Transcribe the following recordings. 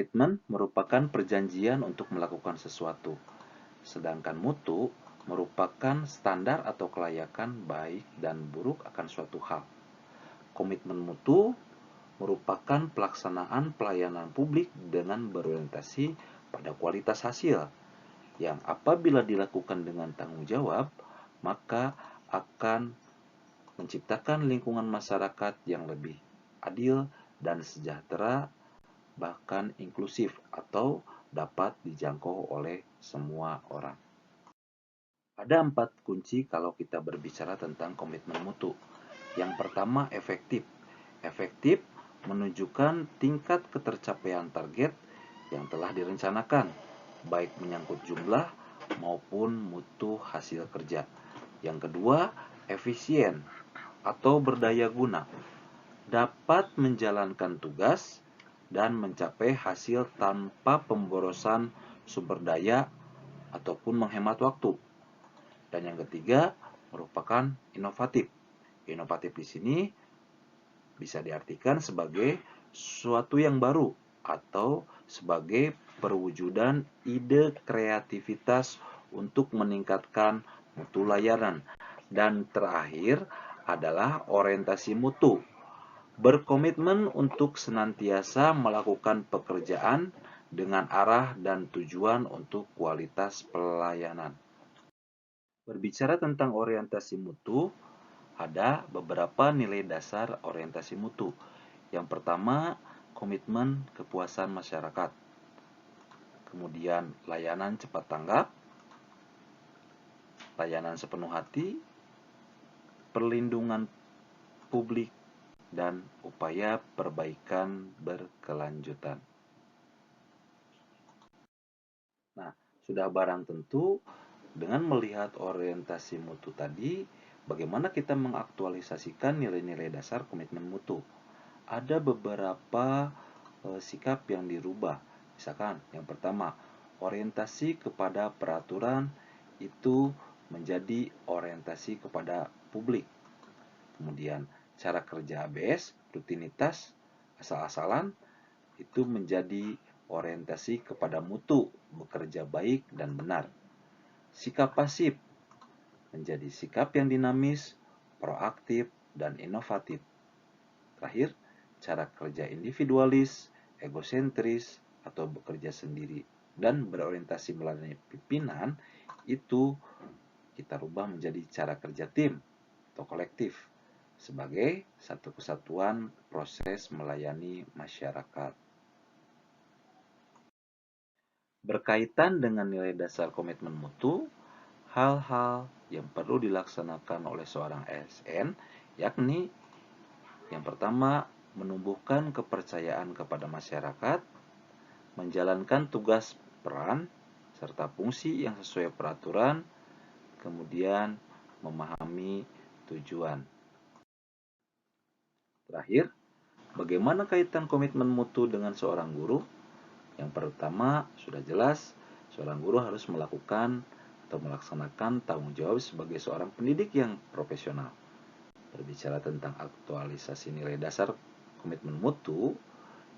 Komitmen merupakan perjanjian untuk melakukan sesuatu, sedangkan mutu merupakan standar atau kelayakan baik dan buruk akan suatu hal. Komitmen mutu merupakan pelaksanaan pelayanan publik dengan berorientasi pada kualitas hasil, yang apabila dilakukan dengan tanggung jawab, maka akan menciptakan lingkungan masyarakat yang lebih adil dan sejahtera, bahkan inklusif atau dapat dijangkau oleh semua orang. Ada 4 kunci kalau kita berbicara tentang komitmen mutu. Yang pertama, efektif. Efektif menunjukkan tingkat ketercapaian target yang telah direncanakan, baik menyangkut jumlah maupun mutu hasil kerja. Yang kedua, efisien atau berdaya guna, dapat menjalankan tugas dan mencapai hasil tanpa pemborosan sumber daya ataupun menghemat waktu. Dan yang ketiga, merupakan inovatif. Inovatif di sini bisa diartikan sebagai sesuatu yang baru atau sebagai perwujudan ide kreativitas untuk meningkatkan mutu layanan. Dan terakhir adalah orientasi mutu, berkomitmen untuk senantiasa melakukan pekerjaan dengan arah dan tujuan untuk kualitas pelayanan. Berbicara tentang orientasi mutu, ada beberapa nilai dasar orientasi mutu. Yang pertama, komitmen kepuasan masyarakat. Kemudian, layanan cepat tanggap, layanan sepenuh hati, perlindungan publik, dan upaya perbaikan berkelanjutan. Nah, sudah barang tentu dengan melihat orientasi mutu tadi, bagaimana kita mengaktualisasikan nilai-nilai dasar komitmen mutu? Ada beberapa sikap yang dirubah. Misalkan, yang pertama, orientasi kepada peraturan itu menjadi orientasi kepada publik. Kemudian, cara kerja ABS, rutinitas, asal-asalan, itu menjadi orientasi kepada mutu, bekerja baik dan benar. Sikap pasif menjadi sikap yang dinamis, proaktif, dan inovatif. Terakhir, cara kerja individualis, egosentris, atau bekerja sendiri dan berorientasi melayani pimpinan, itu kita rubah menjadi cara kerja tim atau kolektif sebagai satu kesatuan proses melayani masyarakat. Berkaitan dengan nilai dasar komitmen mutu, hal-hal yang perlu dilaksanakan oleh seorang ASN, yakni yang pertama, menumbuhkan kepercayaan kepada masyarakat, menjalankan tugas peran, serta fungsi yang sesuai peraturan, kemudian memahami tujuan. Terakhir, bagaimana kaitan komitmen mutu dengan seorang guru? Yang pertama, sudah jelas, seorang guru harus melakukan atau melaksanakan tanggung jawab sebagai seorang pendidik yang profesional. Berbicara tentang aktualisasi nilai dasar komitmen mutu,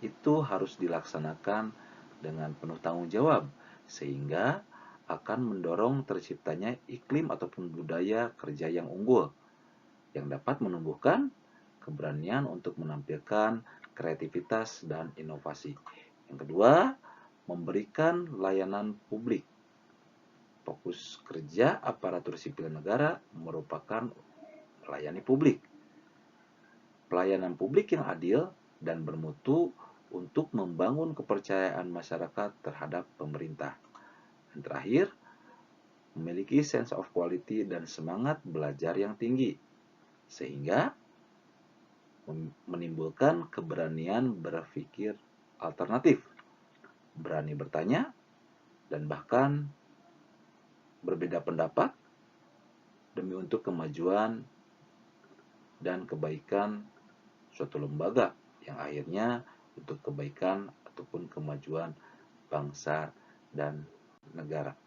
itu harus dilaksanakan dengan penuh tanggung jawab, sehingga akan mendorong terciptanya iklim ataupun budaya kerja yang unggul, yang dapat menumbuhkan keberanian untuk menampilkan kreativitas dan inovasi. Yang kedua, memberikan layanan publik. Fokus kerja aparatur sipil negara merupakan melayani publik. Pelayanan publik yang adil dan bermutu untuk membangun kepercayaan masyarakat terhadap pemerintah. Dan terakhir, memiliki sense of quality dan semangat belajar yang tinggi, sehingga menimbulkan keberanian berpikir alternatif, berani bertanya, dan bahkan berbeda pendapat demi untuk kemajuan dan kebaikan suatu lembaga yang akhirnya untuk kebaikan ataupun kemajuan bangsa dan negara.